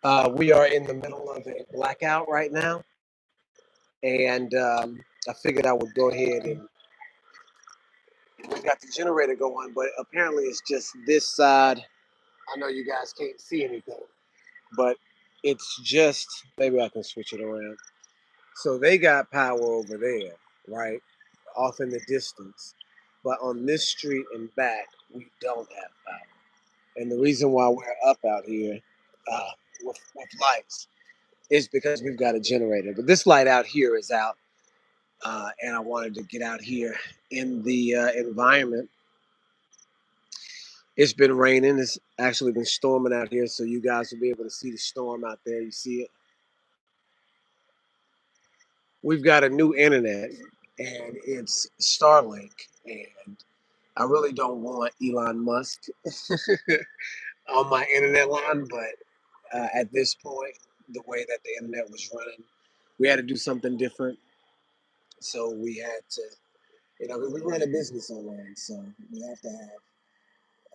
We are in the middle of a blackout right now, and I figured I would go ahead and we got the generator going, but apparently it's just this side. I know you guys can't see anything, but it's just maybe I can switch it around. So they got power over there, right, off in the distance, but on this street and back, we don't have power. And the reason why we're up out here uh, with lights is because we've got a generator. But this light out here is out, and I wanted to get out here in the environment. It's been raining. It's actually been storming out here, so you guys will be able to see the storm out there. You see it? We've got a new internet, and it's Starlink. And I really don't want Elon Musk on my internet line, but at this point, the way that the internet was running, we had to do something different. So we had to, we run a business online, so we have to have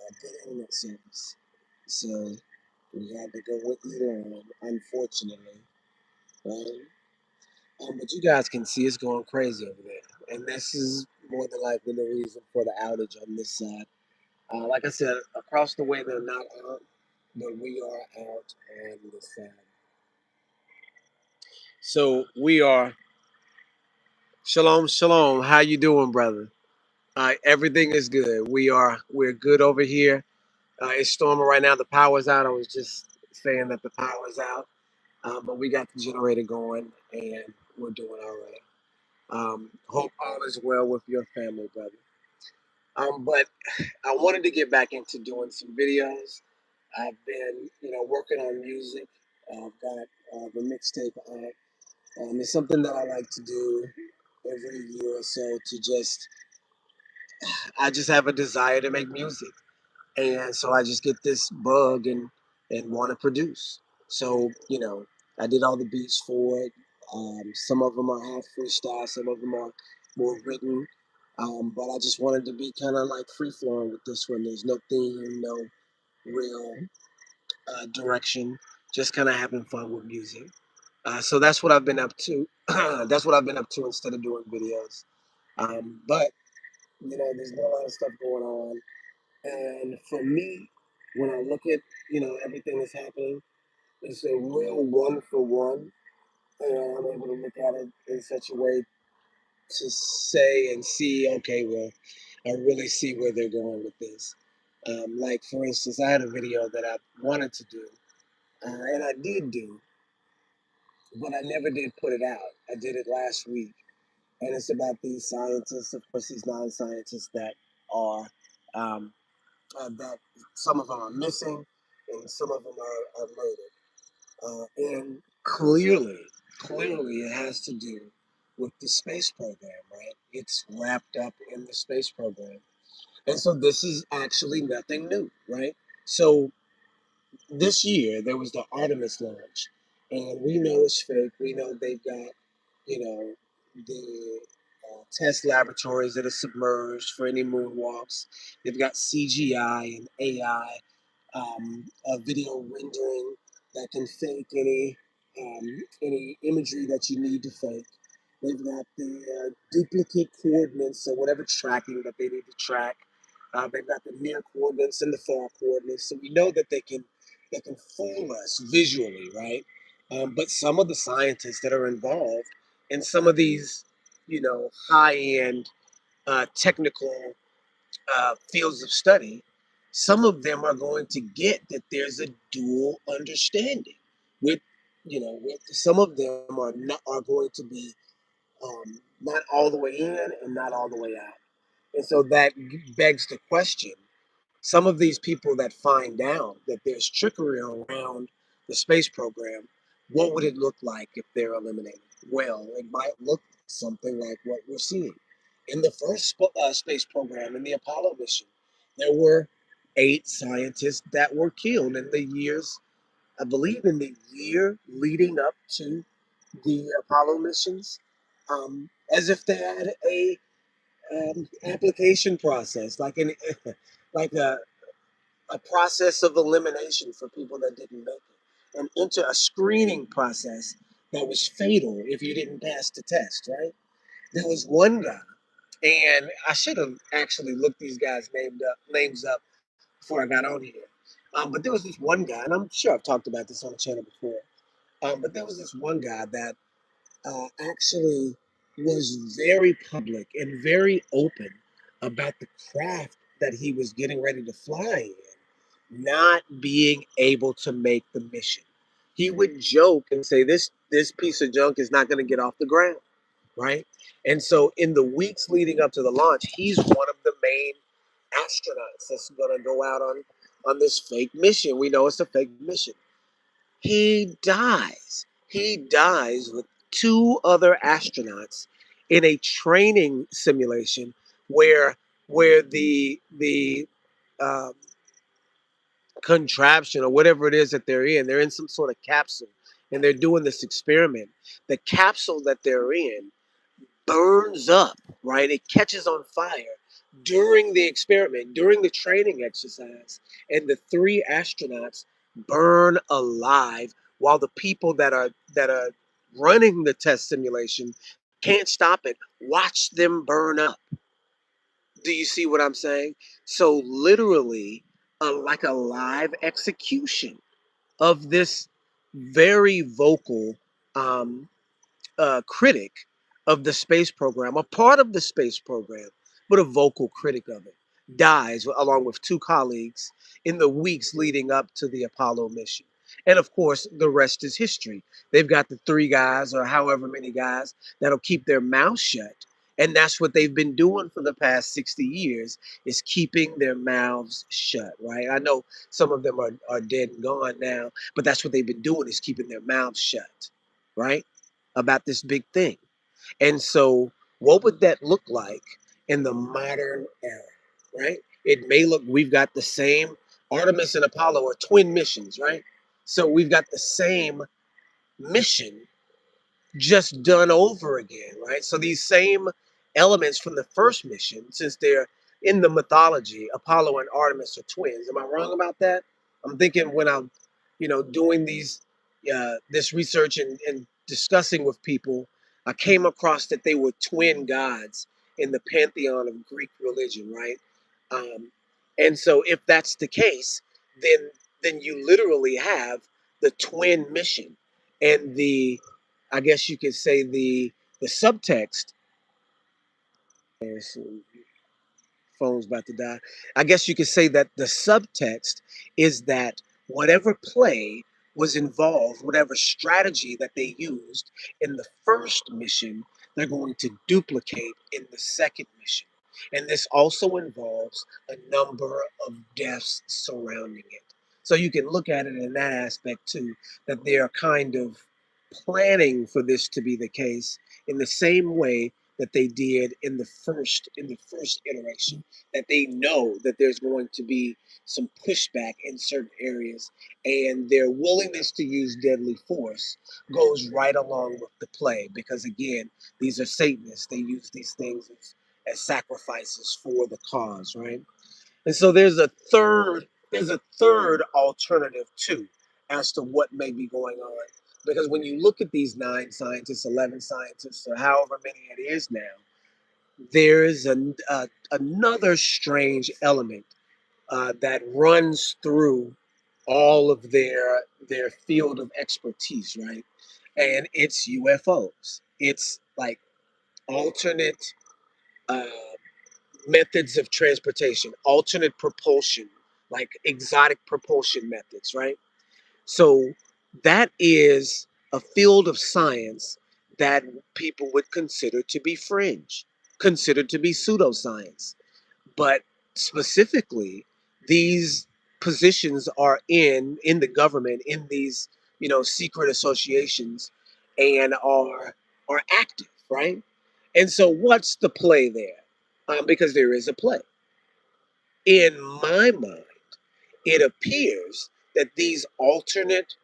a good internet service. So we had to go with Elon, unfortunately, right? But you guys can see it's going crazy over there, and this is more than likely the reason for the outage on this side. Like I said, across the way they're not out, but we are out on this side. So we are. Shalom, shalom. How you doing, brother? Everything is good. We're good over here. It's storming right now. The power's out. I was just saying that the power's out, but we got the generator going, and we're doing all right. Hope all is well with your family, brother. But I wanted to get back into doing some videos. I've been, working on music. I've got the mixtape out. It's something that I like to do every year or so to I just have a desire to make music. And so I just get this bug and want to produce. So I did all the beats for it. Some of them are half freestyle, some of them are more written. But I just wanted to be kind of like free flowing with this one. There's no theme, no real direction, just kind of having fun with music. So that's what I've been up to. That's what I've been up to instead of doing videos. But there's been a lot of stuff going on. And for me, when I look at, everything that's happening, it's a real one for one. And I'm able to look at it in such a way to say and see, okay, well, I really see where they're going with this. Like, for instance, I had a video that I wanted to do, and I did do, but I never did put it out. I did it last week. And it's about these scientists, of course, these non-scientists that are um, that some of them are missing and some of them are murdered. And clearly, it has to do with the space program, right? It's wrapped up in the space program. And so this is actually nothing new, right? So this year there was the Artemis launch, and we know it's fake. We know they've got, the test laboratories that are submerged for any moonwalks. They've got CGI and AI, a video rendering that can fake any imagery that you need to fake. They've got the duplicate coordinates, so whatever tracking that they need to track. They've got the near coordinates and the far coordinates, so we know that they can fool us visually, right? But some of the scientists that are involved in some of these, high end technical fields of study, some of them are going to get that there's a dual understanding. With with some of them are going to be not all the way in and not all the way out, and so that begs the question: some of these people that find out that there's trickery around the space program, what would it look like if they're eliminated? Well, it might look something like what we're seeing. In the first space program, in the Apollo mission, there were 8 scientists that were killed in the years, I believe, in the year leading up to the Apollo missions, as if they had a application process, like like a process of elimination for people that didn't make it. enter a screening process that was fatal if you didn't pass the test, right? There was one guy, and I should have actually looked these guys' names up before I got on here. But there was this one guy, and I'm sure I've talked about this on the channel before. But there was this one guy that actually was very public and very open about the craft that he was getting ready to fly in, not being able to make the mission. He would joke and say, "This piece of junk is not going to get off the ground," right? And so, in the weeks leading up to the launch, he's one of the main astronauts that's going to go out on this fake mission. We know it's a fake mission. He dies. He dies with two other astronauts in a training simulation where the um, contraption or whatever it is that they're in some sort of capsule and they're doing this experiment. The capsule that they're in burns up, right? It catches on fire during the experiment, during the training exercise, and the three astronauts burn alive while the people that are running the test simulation can't stop it. Watch them burn up. Do you see what I'm saying? So literally, like a live execution of this very vocal um, critic of the space program, a part of the space program, but a vocal critic of it, dies along with two colleagues in the weeks leading up to the Apollo mission. And of course, the rest is history. They've got the three guys or however many guys that'll keep their mouths shut. And that's what they've been doing for the past 60 years is keeping their mouths shut, right? I know some of them are dead and gone now, but that's what they've been doing is keeping their mouths shut, right? About this big thing. And so, what would that look like in the modern era, right? It may look, we've got the same Artemis and Apollo are twin missions, right? So, we've got the same mission just done over again, right? So these same elements from the first mission, since they're in the mythology, Apollo and Artemis are twins. Am I wrong about that? I'm thinking when I'm, doing this research and discussing with people, I came across that they were twin gods in the pantheon of Greek religion, right? Um, and so if that's the case, then you literally have the twin mission and the I guess you could say the subtext. Phone's about to die. I guess you could say that the subtext is that whatever play was involved, whatever strategy that they used in the first mission, they're going to duplicate in the second mission. And this also involves a number of deaths surrounding it. So you can look at it in that aspect too, that they are kind of planning for this to be the case in the same way that they did in the first iteration, that they know that there's going to be some pushback in certain areas, and their willingness to use deadly force goes right along with the play because again, these are Satanists. They use these things as sacrifices for the cause, right? And so there's a third alternative too as to what may be going on. Because when you look at these 9 scientists, 11 scientists, or however many it is now, there is another strange element that runs through all of their field of expertise, right? And it's UFOs. It's like alternate uh, methods of transportation, alternate propulsion, like exotic propulsion methods, right? So that is a field of science that people would consider to be fringe, considered to be pseudoscience. But specifically, these positions are in the government, in these secret associations, and are active, right? And so, what's the play there? Because there is a play. In my mind, it appears that these alternate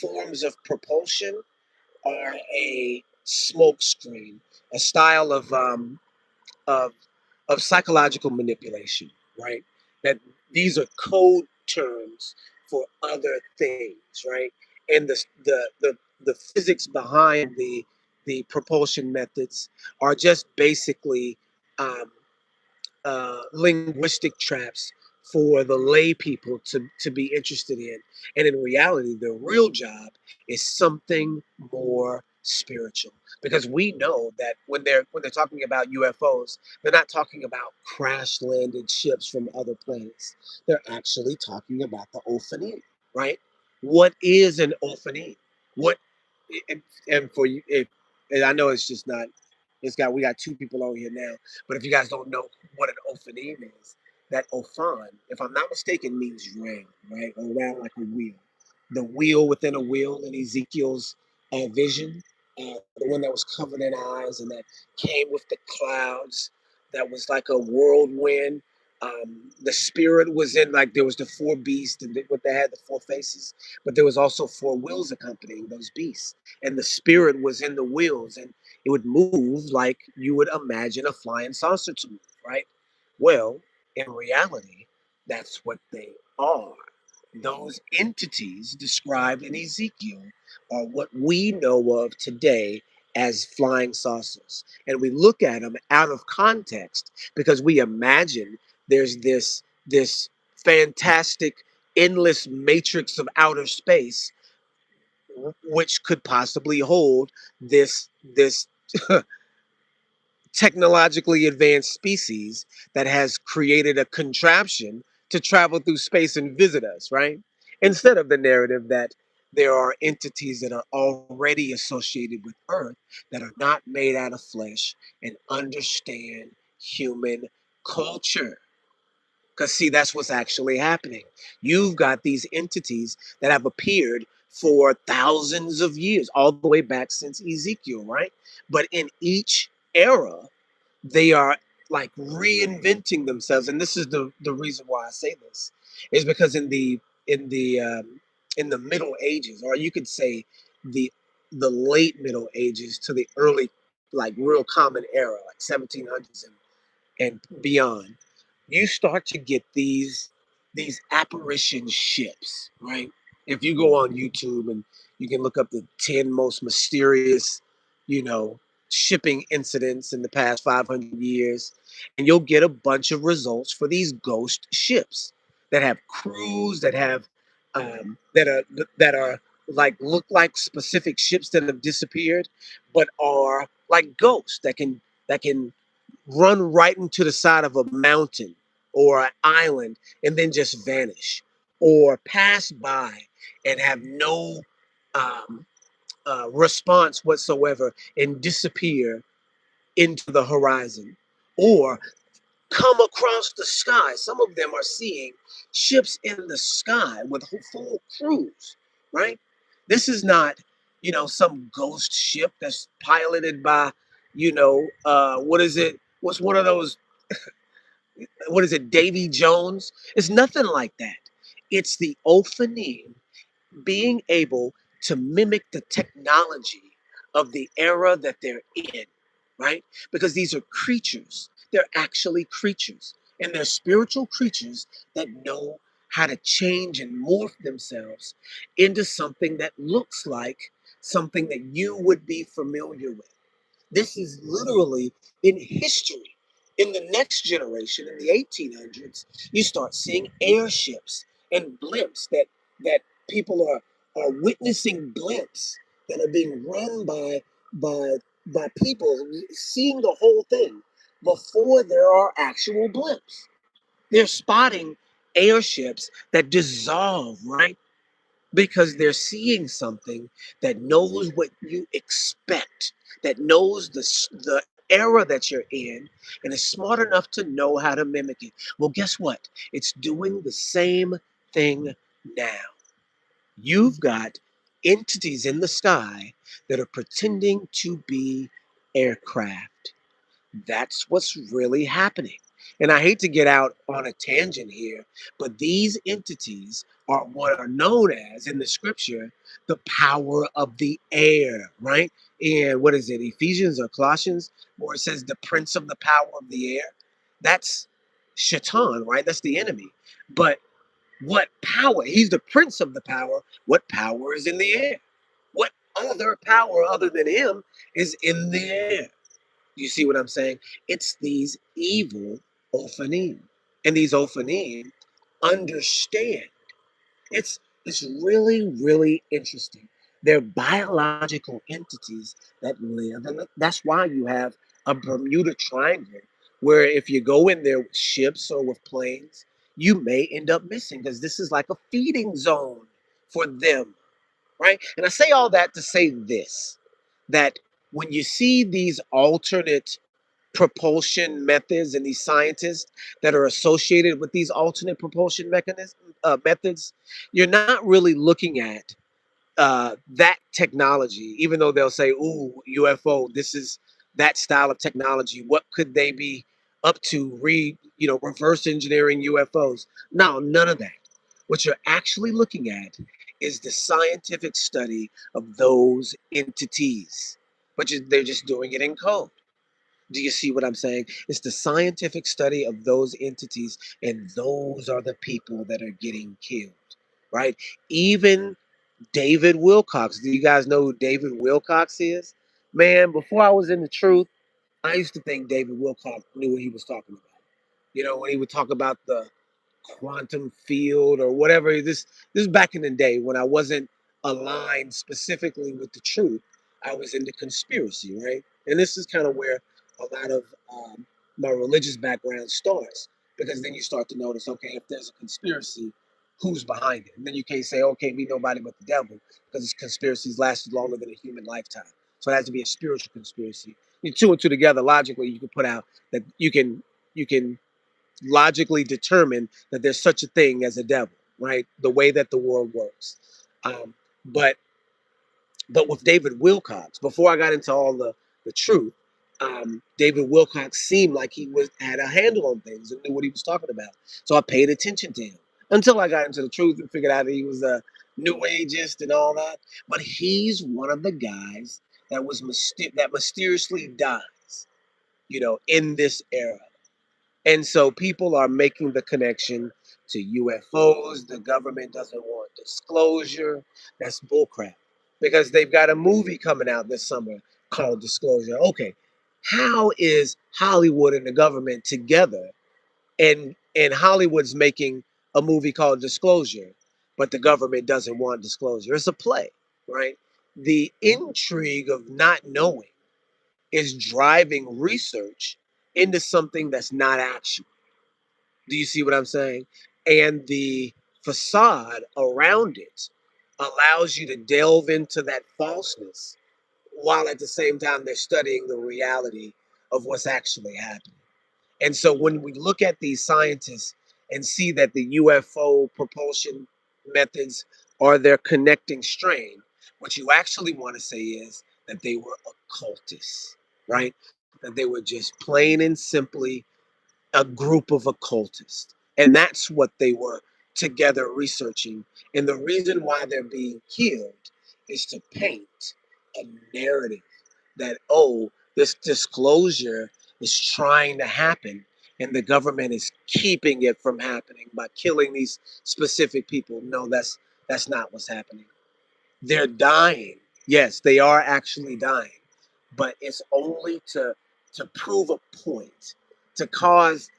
forms of propulsion are a smokescreen, a style of of psychological manipulation, right? That these are code terms for other things, right? and the physics behind the propulsion methods are just basically um, linguistic traps for the lay people to be interested in. And in reality, the real job is something more spiritual. Because we know that when they're talking about UFOs, they're not talking about crash landed ships from other planets. They're actually talking about the Ophanim, right? What is an Ophanim? What and, and for you, and I know it's just not. We got two people on here now, but if you guys don't know what an ophanim is, that ophan, if I'm not mistaken, means round, right? Or round like a wheel. The wheel within a wheel in Ezekiel's vision, the one that was covered in eyes and that came with the clouds, that was like a whirlwind. The spirit was in, like, there was the four beasts, and what they had, the four faces, but there was also four wheels accompanying those beasts, and the spirit was in the wheels, and it would move like you would imagine a flying saucer to move, right? Well, in reality, that's what they are. Those entities described in Ezekiel are what we know of today as flying saucers. And we look at them out of context because we imagine there's this fantastic endless matrix of outer space which could possibly hold this technologically advanced species that has created a contraption to travel through space and visit us, right? Instead of the narrative that there are entities that are already associated with Earth that are not made out of flesh and understand human culture. Because, see, that's what's actually happening. You've got these entities that have appeared for thousands of years, all the way back since Ezekiel, right? But in each era, they are like reinventing themselves. And this is the reason why I say this, is because in the in the Middle Ages, or you could say the the late Middle Ages to the early, like, real common era, like 1700s and beyond, you start to get these apparition ships, right? If you go on YouTube and you can look up the 10 most mysterious, you know, shipping incidents in the past 500 years, and you'll get a bunch of results for these ghost ships that have crews that have that are like, look like specific ships that have disappeared, but are like ghosts that can run right into the side of a mountain or an island and then just vanish, or pass by and have no um, response whatsoever and disappear into the horizon, or come across the sky. Some of them are seeing ships in the sky with full crews, right? This is not, some ghost ship that's piloted by, what is it? What's one of those, what is it, Davy Jones? It's nothing like that. It's the Ophanim being able to mimic the technology of the era that they're in, right? Because these are creatures. They're actually creatures. And they're spiritual creatures that know how to change and morph themselves into something that looks like something that you would be familiar with. This is literally in history. In the next generation, in the 1800s, you start seeing airships and blimps that people are witnessing, blimps that are being run by people seeing the whole thing before there are actual blimps. They're spotting airships that dissolve, right? Because they're seeing something that knows what you expect, that knows the era that you're in, and is smart enough to know how to mimic it. Well, guess what? It's doing the same thing now. You've got entities in the sky that are pretending to be aircraft. That's what's really happening. And I hate to get out on a tangent here, but these entities are what are known as, in the scripture, the power of the air, right? And what is it, Ephesians or Colossians, where it says the prince of the power of the air? That's Shaitan, right? That's the enemy. But What power? He's the prince of the power. What power is in the air? What other power other than him is in the air? You see what I'm saying? It's these evil Ophanim. And these Ophanim understand. It's really, really interesting. They're biological entities that live, and that's why you have a Bermuda Triangle, where if you go in there with ships or with planes, you may end up missing because this is like a feeding zone for them, right? And I say all that to say this, that when you see these alternate propulsion methods and these scientists that are associated with these alternate propulsion methods, you're not really looking at that technology, even though they'll say, "Ooh, UFO, this is that style of technology. What could they be up to? Reverse engineering UFOs." No, none of that. What you're actually looking at is the scientific study of those entities, but they're just doing it in code. Do you see what I'm saying? It's the scientific study of those entities, and those are the people that are getting killed, right? Even David Wilcox. Do you guys know who David Wilcox is? Man, before I was in the truth, I used to think David Wilcox knew what he was talking about. When he would talk about the quantum field or whatever. This is back in the day when I wasn't aligned specifically with the truth. I was into conspiracy, right? And this is kind of where a lot of my religious background starts, because then you start to notice, okay, if there's a conspiracy, who's behind it? And then you can't say, okay, be nobody but the devil, because his conspiracies lasted longer than a human lifetime. So it has to be a spiritual conspiracy. You two and two together logically, you can put out that you can logically determine that there's such a thing as a devil, right? The way that the world works. Um, but but with David Wilcox, before I got into all the truth, David Wilcox seemed like he was had a handle on things and knew what he was talking about. So I paid attention to him until I got into the truth and figured out that he was a new ageist and all that. But he's one of the guys that mysteriously dies, in this era. And so people are making the connection to UFOs. The government doesn't want disclosure. That's bullcrap, because they've got a movie coming out this summer called Disclosure. Okay, how is Hollywood and the government together, and Hollywood's making a movie called Disclosure, but the government doesn't want disclosure? It's a play, right? The intrigue of not knowing is driving research into something that's not actual. Do you see what I'm saying? And the facade around it allows you to delve into that falseness, while at the same time they're studying the reality of what's actually happening. And so when we look at these scientists and see that the UFO propulsion methods are their connecting strain, what you actually want to say is that they were occultists, right? That they were just plain and simply a group of occultists. And that's what they were together researching. And the reason why they're being killed is to paint a narrative that, oh, this disclosure is trying to happen, and the government is keeping it from happening by killing these specific people. No, that's not what's happening. They're dying. Yes, they are actually dying, but it's only to prove a point, to cause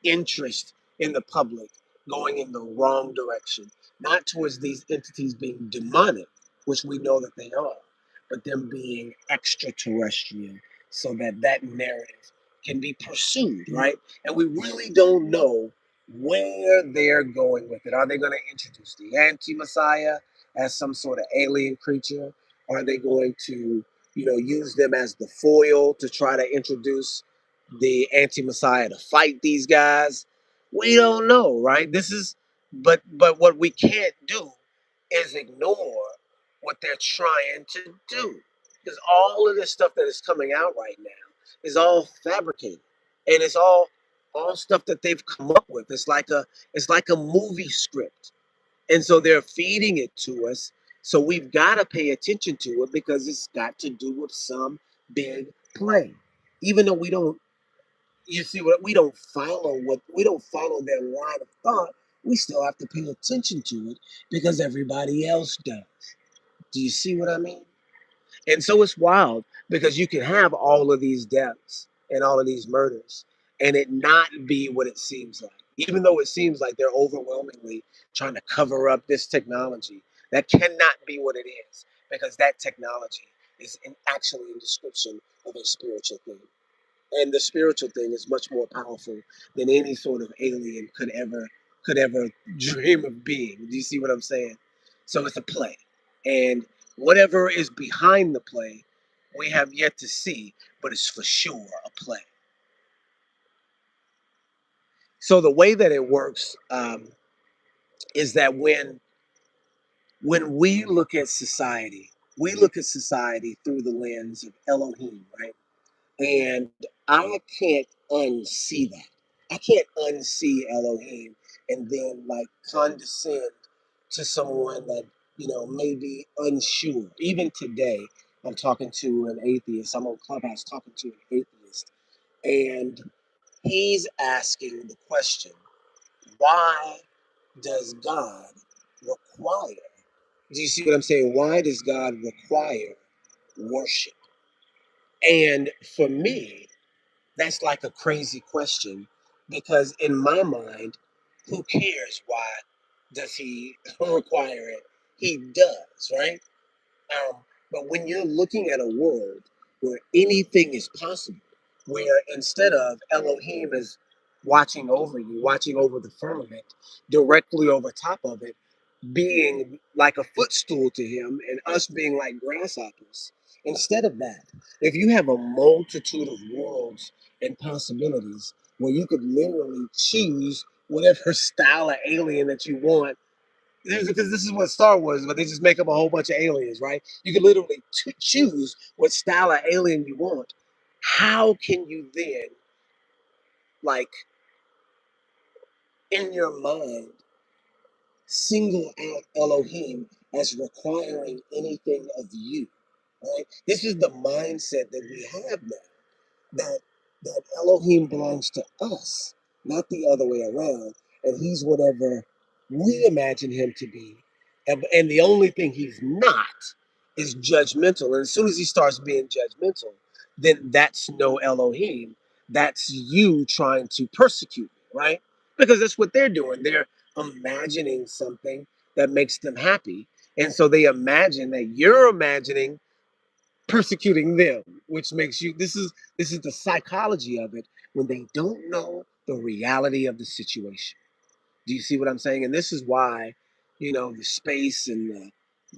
interest in the public going in the wrong direction, not towards these entities being demonic, which we know that they are, but them being extraterrestrial, so that that narrative can be pursued, right? And we really don't know where they're going with it. Are they going to introduce the anti-messiah as some sort of alien creature? Are they going to, use them as the foil to try to introduce the anti-messiah to fight these guys? We don't know, right? But what we can't do is ignore what they're trying to do, because all of this stuff that is coming out right now is all fabricated, and it's all stuff that they've come up with. It's like a movie script, and so they're feeding it to us. So we've got to pay attention to it, because it's got to do with some big play. Even though we don't, you see what we don't follow their line of thought. we still have to pay attention to it because everybody else does. Do you see what I mean? And so it's wild because you can have all of these deaths and all of these murders and it not be what it seems like. Even though it seems like they're overwhelmingly trying to cover up this technology, that cannot be what it is because that technology is actually a description of a spiritual thing. And the spiritual thing is much more powerful than any sort of alien could ever dream of being. Do you see what I'm saying? So it's a play, and whatever is behind the play, we have yet to see, but it's for sure a play. So the way that it works is that when we look at society through the lens of Elohim, right? And I can't unsee that. I can't unsee Elohim and then like condescend to someone that, may be unsure. Even today, I'm talking to an atheist. I'm on Clubhouse talking to an atheist. And he's asking the question, why does God require? Do you see what I'm saying? Why does God require worship? And for me, that's like a crazy question because in my mind, who cares why does he require it? He does, right? But when you're looking at a world where anything is possible, where instead of Elohim is watching over you, watching over the firmament, directly over top of it, being like a footstool to him and us being like grasshoppers. Instead of that, if you have a multitude of worlds and possibilities where you could literally choose whatever style of alien that you want, because this is what Star Wars is, but they just make up a whole bunch of aliens, right? You can literally choose what style of alien you want. How can you then, like, in your mind, single out Elohim as requiring anything of you, right? This is the mindset that we have now, that Elohim belongs to us, not the other way around, and he's whatever we imagine him to be. And the only thing he's not is judgmental. And as soon as he starts being judgmental, then that's no Elohim. That's you trying to persecute me, right? Because that's what they're doing. They're imagining something that makes them happy. And so they imagine that you're imagining persecuting them, which makes you this is the psychology of it when they don't know the reality of the situation. Do you see what I'm saying? And this is why, the space and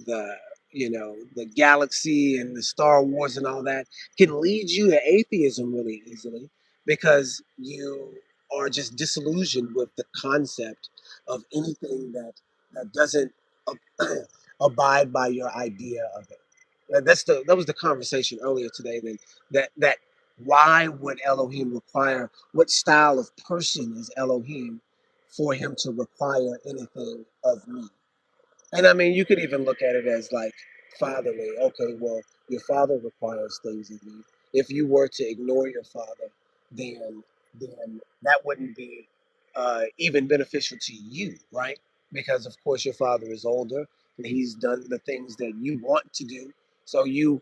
the the galaxy and the Star Wars and all that can lead you to atheism really easily because you are just disillusioned with the concept of anything that doesn't abide by your idea of it. That was the conversation earlier today. That why would Elohim require, what style of person is Elohim for him to require anything of me? And I mean, you could even look at it as like fatherly. Okay, well, your father requires things of you. If you were to ignore your father, then that wouldn't be even beneficial to you, right? Because of course your father is older and he's done the things that you want to do. So you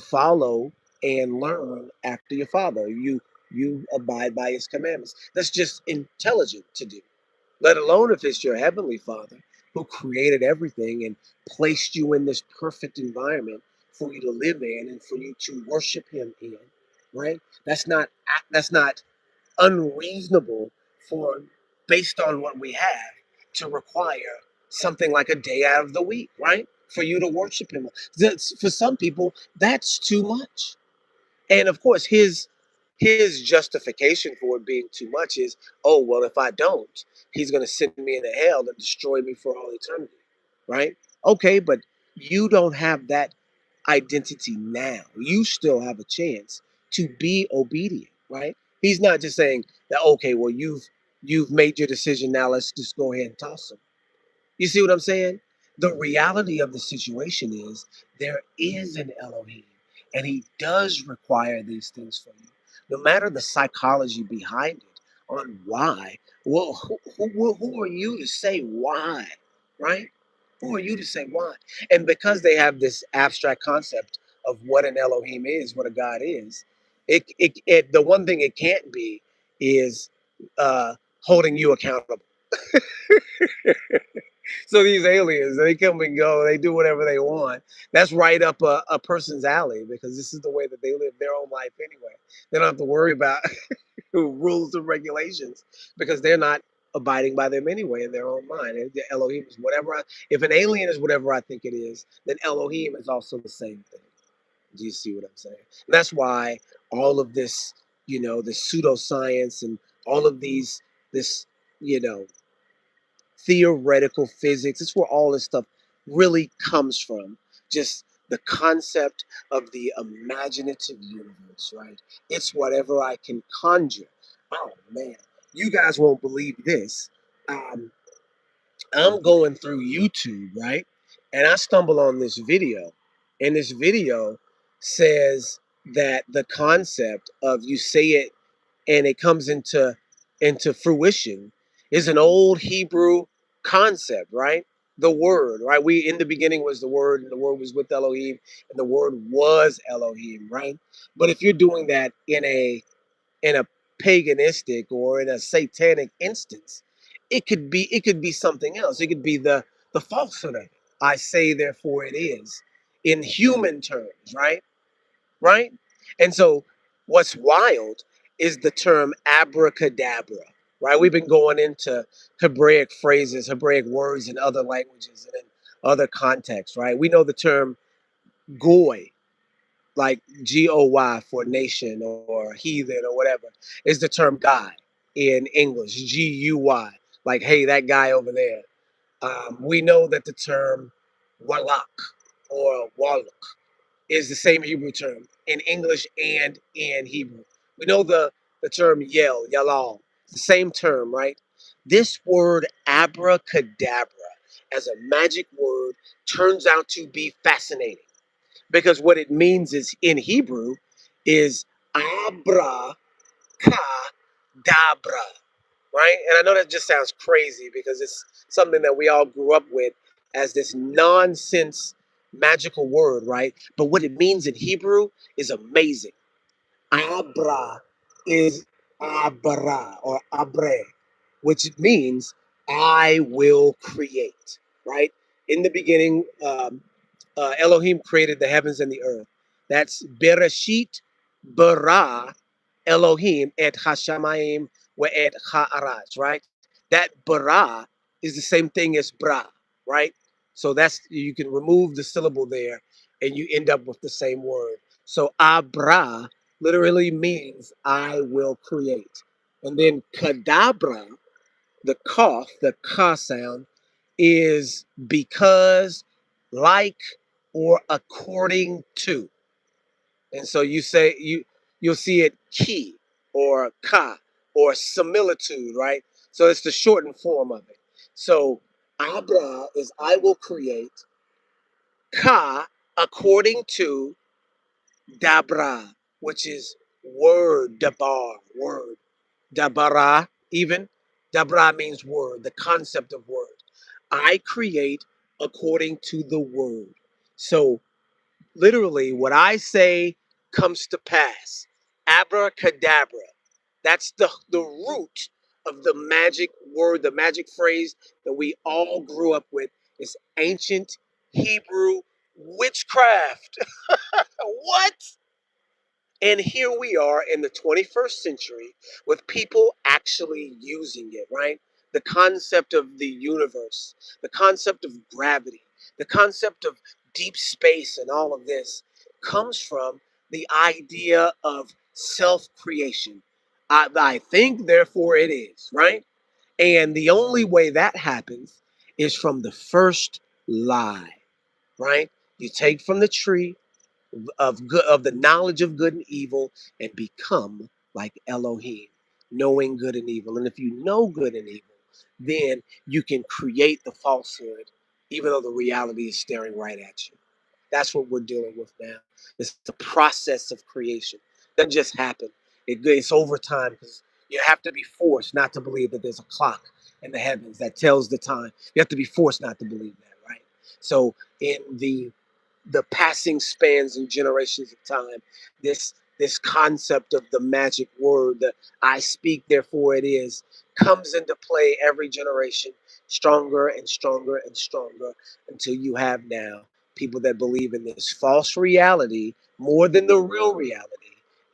follow and learn after your father. You abide by his commandments. That's just intelligent to do, let alone if it's your heavenly father who created everything and placed you in this perfect environment for you to live in and for you to worship him in, right? That's not unreasonable for, based on what we have, to require something like a day out of the week, right? For you to worship him. For some people, that's too much. And of course, his justification for it being too much is, oh well, if I don't, he's going to send me into hell and destroy me for all eternity, right? Okay, but you don't have that identity now. You still have a chance to be obedient, right? He's not just saying that, okay, well, you've made your decision, now let's just go ahead and toss him. You see what I'm saying? The reality of the situation is there is an Elohim, and he does require these things from you. No matter the psychology behind it, on why. Well, who are you to say why, right? Who are you to say why? And because they have this abstract concept of what an Elohim is, what a God is, the one thing it can't be is holding you accountable. So these aliens, they come and go, they do whatever they want. That's right up a person's alley because this is the way that they live their own life anyway. They don't have to worry about rules and regulations because they're not abiding by them anyway in their own mind. And the Elohim is whatever. If an alien is whatever I think it is, then Elohim is also the same thing. Do you see what I'm saying? And that's why all of this, this pseudoscience and all of this, you know, theoretical physics. It's where all this stuff really comes from. Just the concept of the imaginative universe, right? It's whatever I can conjure. Oh man, you guys won't believe this. Um, I'm going through YouTube, right? And I stumble on this video. And this video says that the concept of you say it and it comes into fruition is an old Hebrew concept, right? The word, right? We in the beginning was the word, and the word was with Elohim, and the word was Elohim, right? But if you're doing that in a paganistic or in a satanic instance, it could be something else. It could be the falsehood of it. I say, therefore it is, in human terms, right? Right? And so what's wild is the term abracadabra, right? We've been going into Hebraic phrases, Hebraic words in other languages and in other contexts, right? We know the term goy, like GOY for nation or heathen or whatever, is the term God in English, GUY, like, hey, that guy over there. We know that the term Walak or Wallach is the same Hebrew term in English and in Hebrew. We know the term Yalal, the same term, right? This word abracadabra as a magic word turns out to be fascinating because what it means is in Hebrew is abra kadabra, right? And I know that just sounds crazy because it's something that we all grew up with as this nonsense magical word, right? But what it means in Hebrew is amazing. Abra is abra or abre, which means I will create, right? In the beginning, Elohim created the heavens and the earth. That's Bereshit bara Elohim et hashamayim wa et haaretz, right? That bara is the same thing as bra, right? So that's you can remove the syllable there, and you end up with the same word. So abra literally means I will create, and then kadabra, the cough, the ka sound, is because, like, or according to. And so you'll see it ki or ka or similitude, right? So it's the shortened form of it. So abra is I will create, ka according to, dabra, which is word, dabar, word. Dabara, even. Dabra means word, the concept of word. I create according to the word. So literally, what I say comes to pass. Abracadabra. That's the root of the magic word, the magic phrase that we all grew up with. Is ancient Hebrew witchcraft. What? And here we are in the 21st century with people actually using it, right? The concept of the universe, the concept of gravity, the concept of deep space, and all of this comes from the idea of self creation. I think, therefore it is, right? And the only way that happens is from the first lie, right? You take from the tree of good, of the knowledge of good and evil, and become like Elohim, knowing good and evil. And if you know good and evil, then you can create the falsehood, even though the reality is staring right at you. That's what we're dealing with now. It's the process of creation. It doesn't just happen. It's over time because You have to be forced not to believe that there's a clock in the heavens that tells the time. You have to be forced not to believe that, right? So in the passing spans and generations of time, this concept of the magic word, the I speak, therefore it is, comes into play every generation, stronger and stronger and stronger, until you have now people that believe in this false reality more than the real reality.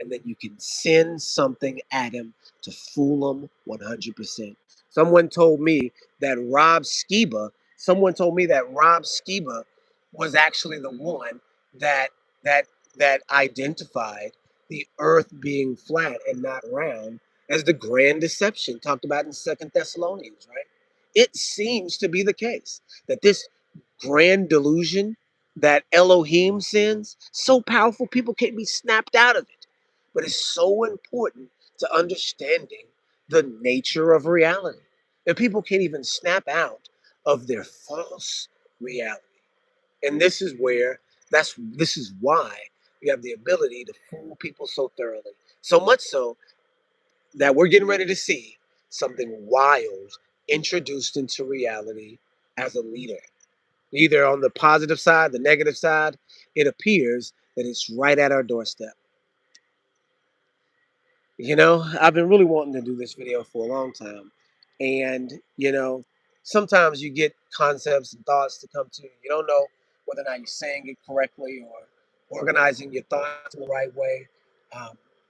And then you can send something at them to fool them 100%. Someone told me that Rob Skiba, someone told me that Rob Skiba was actually the one that that that identified the earth being flat and not round as the grand deception talked about in Second Thessalonians, right? It seems to be the case that this grand delusion that Elohim sends, so powerful people can't be snapped out of it. But it's so important to understanding the nature of reality. And people can't even snap out of their false reality. And this is why we have the ability to fool people so thoroughly. So much so that we're getting ready to see something wild introduced into reality as a leader. Either on the positive side, the negative side, it appears that it's right at our doorstep. I've been really wanting to do this video for a long time. And, sometimes you get concepts and thoughts to come to you. You don't know whether or not you're saying it correctly or organizing your thoughts in the right way.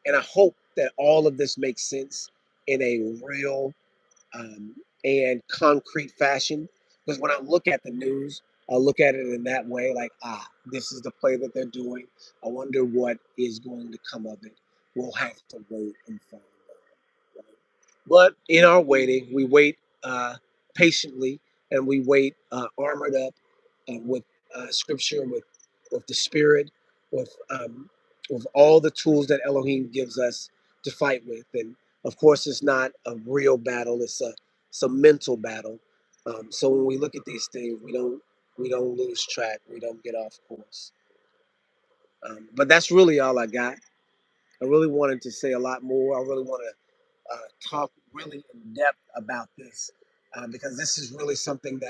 And I hope that all of this makes sense in a real um, and concrete fashion. Because when I look at the news, I look at it in that way, like, this is the play that they're doing. I wonder what is going to come of it. We'll have to wait and find out. Right? But in our waiting, we wait patiently, and we wait armored up with scripture, with the spirit, with all the tools that Elohim gives us to fight with. And of course, it's not a real battle; it's a mental battle. So when we look at these things, we don't lose track. We don't get off course. But that's really all I got. I really wanted to say a lot more. I really want to talk really in depth about this because this is really something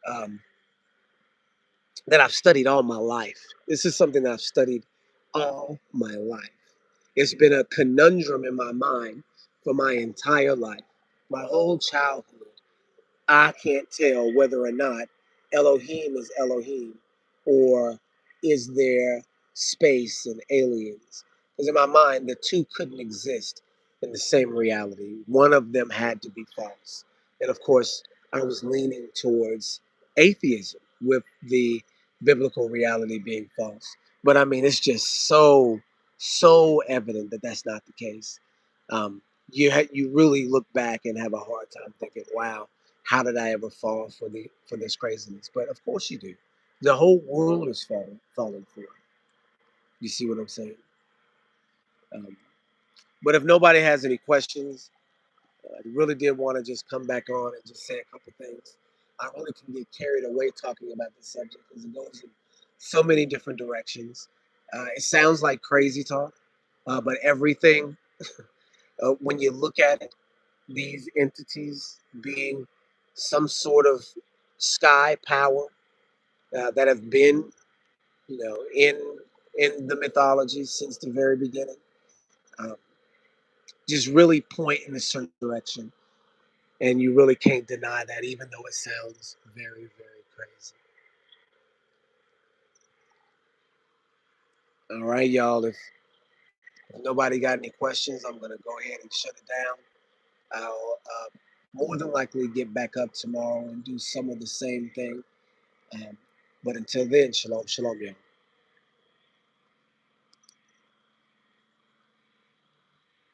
um, that I've studied all my life. This is something that I've studied all my life. It's been a conundrum in my mind for my entire life, my whole childhood. I can't tell whether or not Elohim is Elohim or is there space and aliens. Because in my mind, the two couldn't exist in the same reality. One of them had to be false. And of course, I was leaning towards atheism with the biblical reality being false. But I mean, it's just so evident that that's not the case. Um, you really look back and have a hard time thinking, wow, how did I ever fall for this craziness? But of course you do. The whole world is falling for it. You see what I'm saying? Um, but if nobody has any questions, I really did want to just come back on and just say a couple things. I really can get carried away talking about this subject because it goes in so many different directions. It sounds like crazy talk, but everything, when you look at it, these entities being some sort of sky power that have been, in the mythology since the very beginning, um, just really point in a certain direction, and you really can't deny that, even though it sounds very, very crazy. All right, y'all. If nobody got any questions, I'm gonna go ahead and shut it down. I'll more than likely get back up tomorrow and do some of the same thing. Um, but until then, shalom, shalom, y'all.